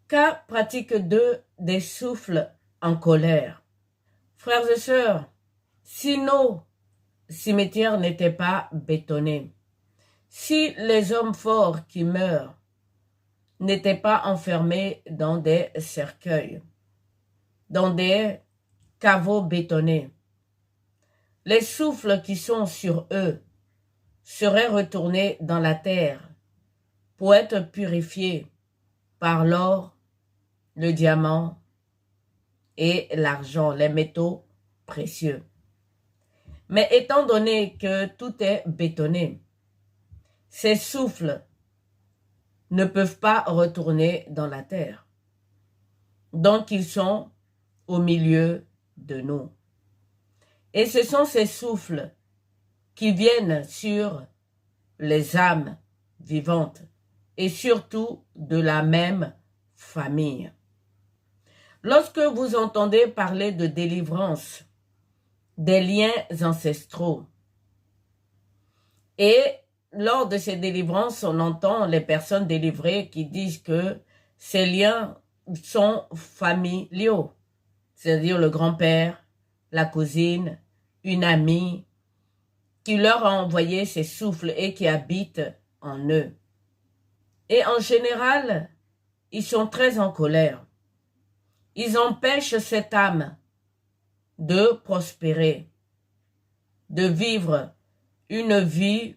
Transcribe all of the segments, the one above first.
Cas pratique 2 des souffles en colère. Frères et sœurs, si nos cimetières n'étaient pas bétonnés, si les hommes forts qui meurent n'étaient pas enfermés dans des cercueils, dans des caveaux bétonnés, les souffles qui sont sur eux seraient retournés dans la terre pour être purifiés par l'or, le diamant et l'argent, les métaux précieux. Mais étant donné que tout est bétonné, ces souffles ne peuvent pas retourner dans la terre. Donc ils sont au milieu de nous. Et ce sont ces souffles qui viennent sur les âmes vivantes et surtout de la même famille. Lorsque vous entendez parler de délivrance, des liens ancestraux, et lors de ces délivrances, on entend les personnes délivrées qui disent que ces liens sont familiaux, c'est-à-dire le grand-père, la cousine, une amie, qui leur a envoyé ces souffles et qui habitent en eux. Et en général, ils sont très en colère. Ils empêchent cette âme de prospérer, de vivre une vie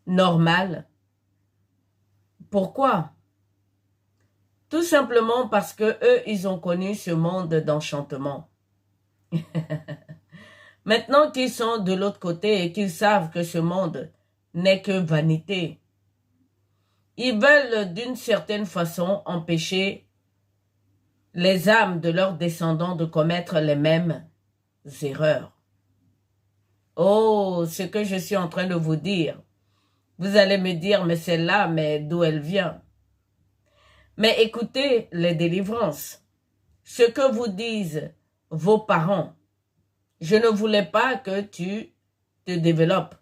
normale. Pourquoi? Tout simplement parce que eux, ils ont connu ce monde d'enchantement. Maintenant qu'ils sont de l'autre côté et qu'ils savent que ce monde n'est que vanité, ils veulent d'une certaine façon empêcher les âmes de leurs descendants de commettre les mêmes erreurs. Oh, ce que je suis en train de vous dire. Vous allez me dire, mais celle-là, mais d'où elle vient? Mais écoutez les délivrances. Ce que vous disent vos parents, je ne voulais pas que tu te développes.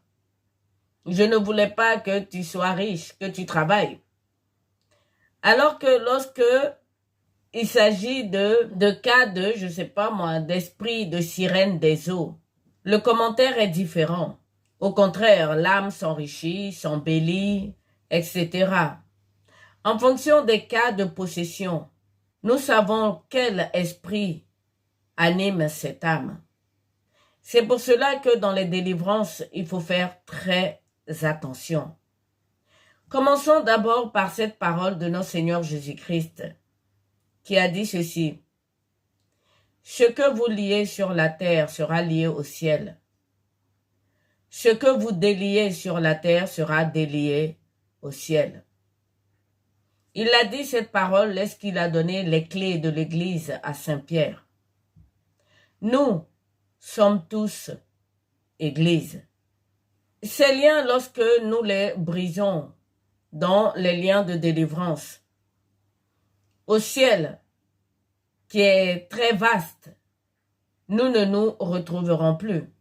Je ne voulais pas que tu sois riche, que tu travailles. Alors que lorsque il s'agit de cas de, je ne sais pas moi, d'esprit de sirène des eaux, le commentaire est différent. Au contraire, l'âme s'enrichit, s'embellit, etc. En fonction des cas de possession, nous savons quel esprit anime cette âme. C'est pour cela que dans les délivrances, il faut faire très attention. Commençons d'abord par cette parole de notre Seigneur Jésus-Christ qui a dit ceci. Ce que vous liez sur la terre sera lié au ciel. Ce que vous déliez sur la terre sera délié au ciel. Il a dit cette parole lorsqu'il a donné les clés de l'église à Saint-Pierre. Nous sommes tous église. Ces liens, lorsque nous les brisons dans les liens de délivrance, au ciel, qui est très vaste, nous ne nous retrouverons plus.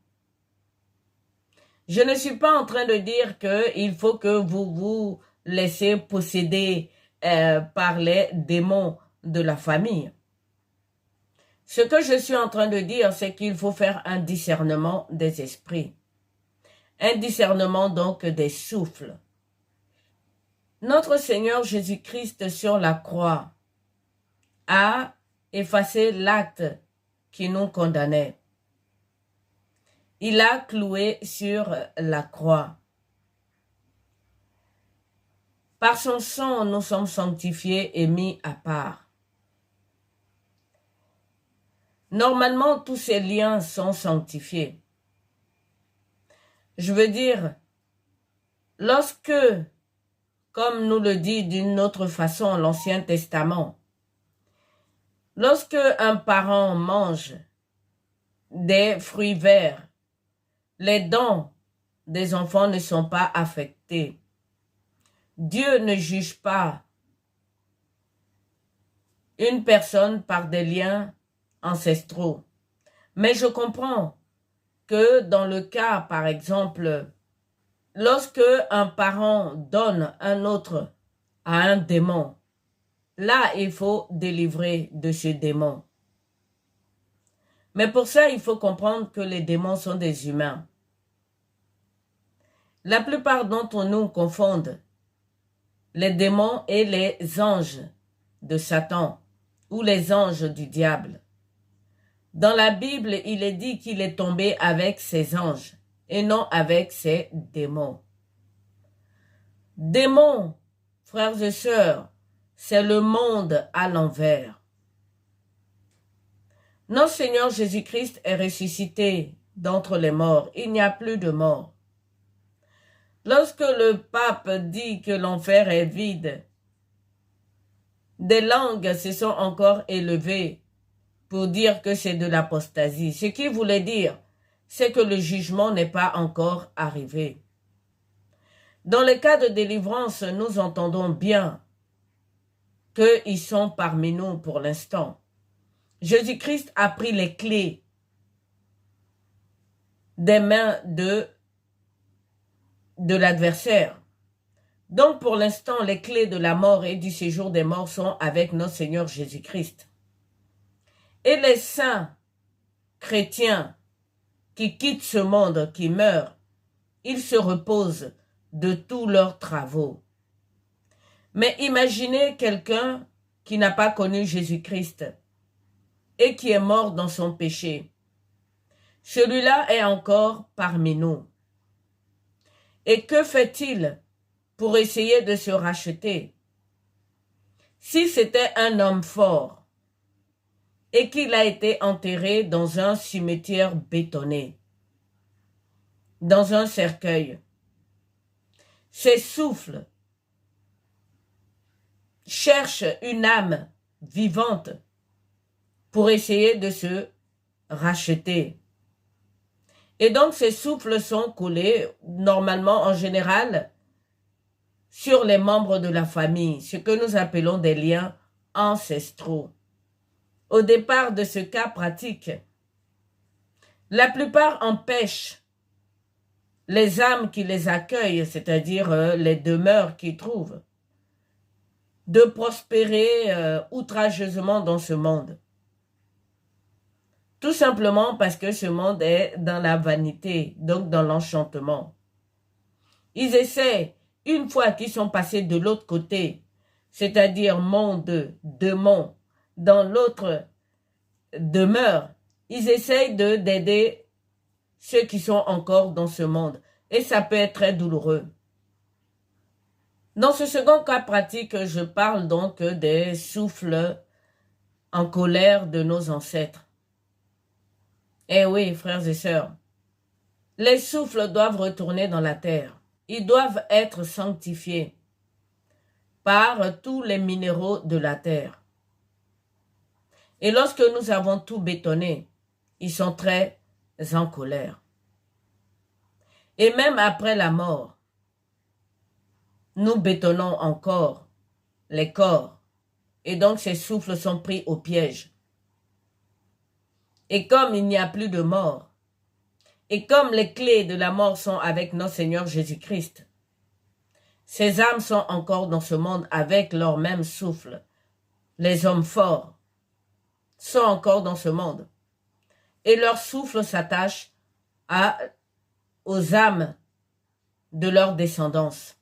Je ne suis pas en train de dire qu'il faut que vous vous laissez posséder par les démons de la famille. Ce que je suis en train de dire, c'est qu'il faut faire un discernement des esprits. Un discernement donc des souffles. Notre Seigneur Jésus-Christ sur la croix a effacé l'acte qui nous condamnait. Il a cloué sur la croix. Par son sang, nous sommes sanctifiés et mis à part. Normalement, tous ces liens sont sanctifiés. Je veux dire, lorsque, comme nous le dit d'une autre façon l'Ancien Testament, lorsque un parent mange des fruits verts, les dents des enfants ne sont pas affectés. Dieu ne juge pas une personne par des liens ancestraux. Mais je comprends que dans le cas, par exemple, lorsque un parent donne un autre à un démon, là, il faut délivrer de ce démon. Mais pour ça, il faut comprendre que les démons sont des humains. La plupart d'entre nous confondent les démons et les anges de Satan ou les anges du diable. Dans la Bible, il est dit qu'il est tombé avec ses anges et non avec ses démons. Démons, frères et sœurs, c'est le monde à l'envers. Notre Seigneur Jésus-Christ est ressuscité d'entre les morts. Il n'y a plus de mort. Lorsque le pape dit que l'enfer est vide, des langues se sont encore élevées pour dire que c'est de l'apostasie. Ce qu'il voulait dire, c'est que le jugement n'est pas encore arrivé. Dans le cas de délivrance, nous entendons bien qu'ils sont parmi nous pour l'instant. Jésus-Christ a pris les clés des mains de l'adversaire. Donc pour l'instant, les clés de la mort et du séjour des morts sont avec notre Seigneur Jésus-Christ. Et les saints chrétiens qui quittent ce monde, qui meurent, ils se reposent de tous leurs travaux. Mais imaginez quelqu'un qui n'a pas connu Jésus-Christ et qui est mort dans son péché. Celui-là est encore parmi nous. Et que fait-il pour essayer de se racheter? Si c'était un homme fort et qu'il a été enterré dans un cimetière bétonné, dans un cercueil, ses souffles cherchent une âme vivante pour essayer de se racheter. Et donc ces souffles sont collés normalement en général sur les membres de la famille, ce que nous appelons des liens ancestraux. Au départ de ce cas pratique, la plupart empêchent les âmes qui les accueillent, c'est-à-dire les demeures qu'ils trouvent, de prospérer outrageusement dans ce monde. Tout simplement parce que ce monde est dans la vanité, donc dans l'enchantement. Ils essaient, une fois qu'ils sont passés de l'autre côté, c'est-à-dire monde, démon, dans l'autre demeure, ils essayent d'aider ceux qui sont encore dans ce monde. Et ça peut être très douloureux. Dans ce second cas pratique, je parle donc des souffles en colère de nos ancêtres. Eh oui, frères et sœurs, les souffles doivent retourner dans la terre. Ils doivent être sanctifiés par tous les minéraux de la terre. Et lorsque nous avons tout bétonné, ils sont très en colère. Et même après la mort, nous bétonnons encore les corps. Et donc ces souffles sont pris au piège. Et comme il n'y a plus de mort, et comme les clés de la mort sont avec notre Seigneur Jésus-Christ, ces âmes sont encore dans ce monde avec leur même souffle. Les hommes forts sont encore dans ce monde. Et leur souffle s'attache aux âmes de leur descendance.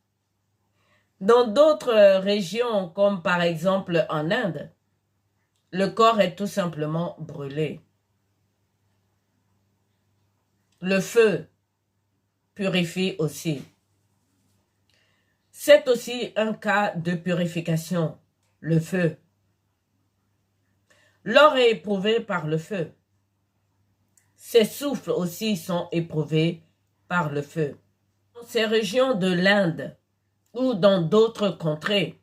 Dans d'autres régions, comme par exemple en Inde, le corps est tout simplement brûlé. Le feu purifie aussi. C'est aussi un cas de purification, le feu. L'or est éprouvé par le feu. Ces souffles aussi sont éprouvés par le feu. Dans ces régions de l'Inde ou dans d'autres contrées,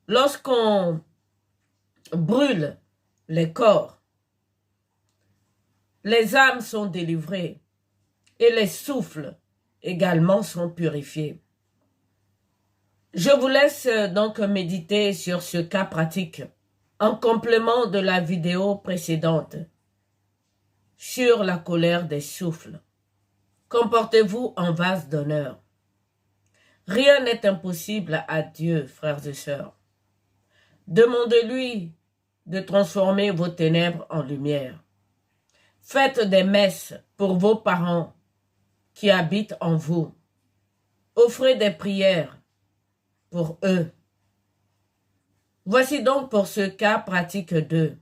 lorsqu'on brûle les corps, les âmes sont délivrées et les souffles également sont purifiés. Je vous laisse donc méditer sur ce cas pratique en complément de la vidéo précédente sur la colère des souffles. Comportez-vous en vase d'honneur. Rien n'est impossible à Dieu, frères et sœurs. Demandez-lui de transformer vos ténèbres en lumière. Faites des messes pour vos parents qui habitent en vous. Offrez des prières pour eux. Voici donc pour ce cas pratique 2.